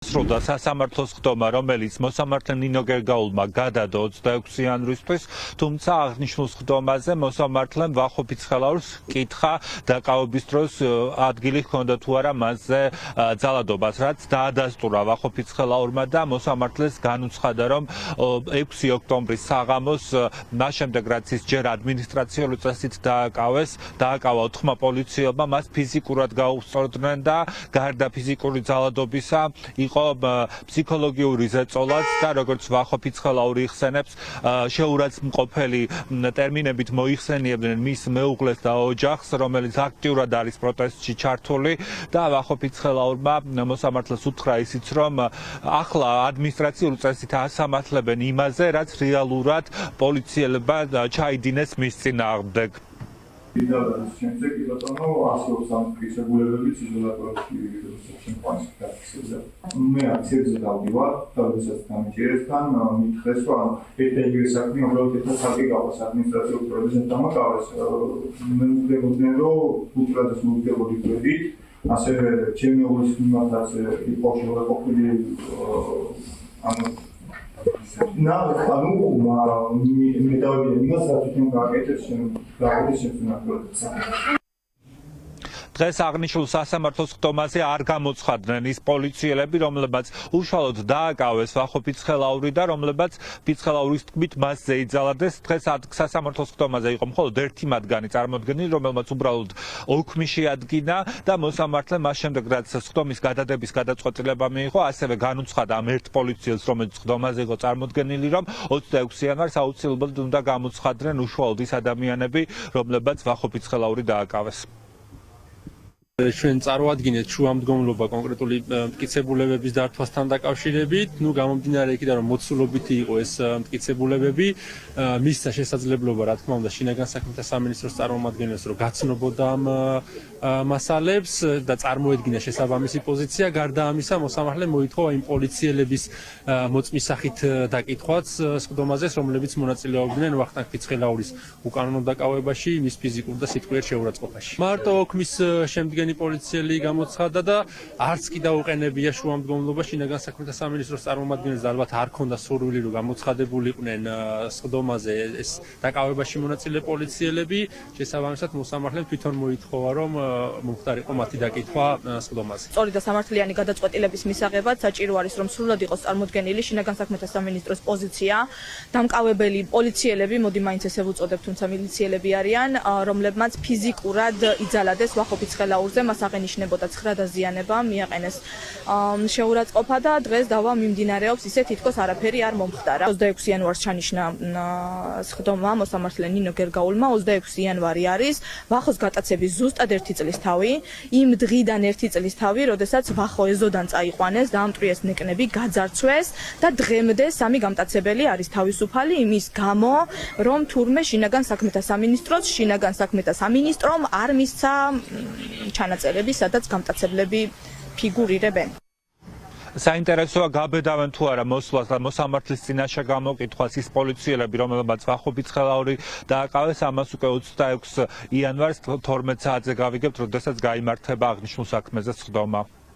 სრულდა სასამართლოს ხდომა, რომელიც მოსამართლე ნინო გერგაულმა გადადო 26 იანვრისთვის, თუმცა აღნიშნულ ხდომაზე მოსამართლემ ვახოფი ცხელაურს კითხა დაკავების დროს ადგილი ჰქონდა თუ არა მასზე ძალადობას, რაც დაადასტურა ვახოფი ცხელაურმა და მოსამართლეს განუცხადა, რომ 6 ოქტომბრის საღამოს მას შემდეგ რაც ის ჯერ ადმინისტრაციული წესით დააკავა 4 პოლიციელმა, მას ფიზიკურად გაუსწორდნენ და გარდა ფიზიკური ძალადობისა იყო ფსიქოლოგიური ზეწოლაც და როგორც ვახოფი ცხელაური იხსენებს, შეურაცხმყოფელი ტერმინებით მოიხსენიებდნენ მის მეუღლეს და ოჯახს, რომელიც აქტიურად არის პროტესტში ჩართული და ვახოფი ცხელაურმა მოსამართლეს უთხრა ისიც, რომ ახლა ადმინისტრაციული წესით ასამართლებენ იმაზე, რაც რეალურად პოლიციელებმა ჩაიდინეს მის წინააღმდეგ. Idades შემდეგ იბატონო ასეულს ამტკიცებულებებით იზოლატორებში შემყვანს გაქცევდა. მე აქციებზე დავდივარ, თავისას გამიჯერებთან, მითხრეს, რომ ერთ ეგრე საქმე უბრალოდ ერთ ხალხი გავას ადმინისტრაციულ პრეზიდენტმა გავას. მე მგონია, რომ უბრალოდ მოუგებოდი ქვედით, ასევე ჩემი ურის მიმართაც იყო შეურაცხმყოფელი მე დავიდე იმას, რაც თვითონ გააკეთეს დღეს აღნიშნულ სასამართლოს ხდომაზე არ გამოცხადნენ ის პოლიციელები, რომლებმაც უშუალოდ დააკავეს ვახოფი ცხელაური და რომლებმაც ფიცხელაურის თქმით მასზე იძალადეს. დღეს სასამართლოს ხდომაზე იყო მხოლოდ ერთი მათგანი წარმოდგენილი, რომელმაც უბრალოდ ოქმი შეადგინა და მოსამართლემ მას შემდეგ რაც ხდომის გადადების გადაწყვეტილება მიიღო, ასევე განუცხადა ამ ერთ პოლიციელს, რომელიც ხდომაზე იყო წარმოდგენილი, რომ 26 იანვარს აუცილებლად უნდა გამოცხადდნენ უშუალოდ ის ადამიანები, რომლებმაც ვახოფი ცხელაური დააკავეს. ჩვენ წარვადგინეთ შუამდგომლობა კონკრეტული მტკიცებულებების დართვასთან დაკავშირებით, გამომდინარე იქიდან, რომ მოცულობითი იყო ეს მტკიცებულებები, მისცა შესაძლებლობა, რა თქმა უნდა, შინაგან საქმეთა სამინისტროს წარმომადგენელს, რომ გაცნობოდა ამ მასალებს და წარმოედგინა შესაბამისი პოზიცია. გარდა ამისა, მოსამართლემ მოითხოვა იმ პოლიციელების მოწმის სახით დაკითხვაც ხდომაზეს, რომლებიც მონაწილეობდნენ ვახტანგ ფიცხელაურის უკანონო დაკავებაში, მის ფიზიკურ და სიტყვიერ შეურაცხყოფაში. მარტო ოქმის შემდგენი პოლიციელი გამოცხადა და არც კი დაუყენებია შუამდგომლობა შინაგან საქმეთა სამინისტროს წარმომადგენელს და ალბათ არ ქონდა სურვილი, რომ გამოცხადებულიყვნენ ხდომაზე ეს დაკავებაში მონაწილე პოლიციელები. შესაბამისად, მოსამართლემ თვითონ მოითხოვა, რომ მომხდარიყო მათი დაკითხვა ხდომაზე. სწორი და სამართლიანი გადაწყვეტილების მისაღებად საჭირო არის, რომ სრულად იყოს წარმოდგენილი შინაგან საქმეთა სამინისტროს პოზიცია. დამკავებელი პოლიციელები, მოდი მაინც ესე ვუწოდებ, თუმცა მილიციელები არიან, რომლებმაც ფიზიკურად იძალადეს ვახოფი ცხელაურზე, მას აღენიშნებოდა ცხრა დაზიანება, მიაყენეს შეურაცხყოფა და დღეს დავა მიმდინარეობს ისე თითქოს არაფერი არ მომხდარა. 26 იანვარს ჩანიშნა ხდომა მოსამართლე ნინო გერგაულმა, 26 იანვარი არის ვახოს გატაცების ზუსტად 1 წლის თავი, იმ დღიდან 1 წლის თავი, როდესაც ვახო ეზოდან წაიყვანეს, დაამტვრიეს ნეკნები, გაძარცვეს და დღემდე სამი გამტაცებელი არის თავისუფალი იმის გამო, რომ თურმე შინაგან საქმეთა სამინისტრომ არ მისცა ჩანაწერები, სადაც გამტაცებლები ფიგურირებენ. საინტერესოა გაბედავენ თუ არა მოსვლას და მოსამართლის წინაშე გამოკითხვას ის პოლიციელები, რომელმაც ვახოფი ცხელაური დააკავეს, ამას უკვე 26 იანვარს 12 საათზე გავიგებთ, როდესაც გაიმართება აღნიშნულ საქმეზე ხდომა.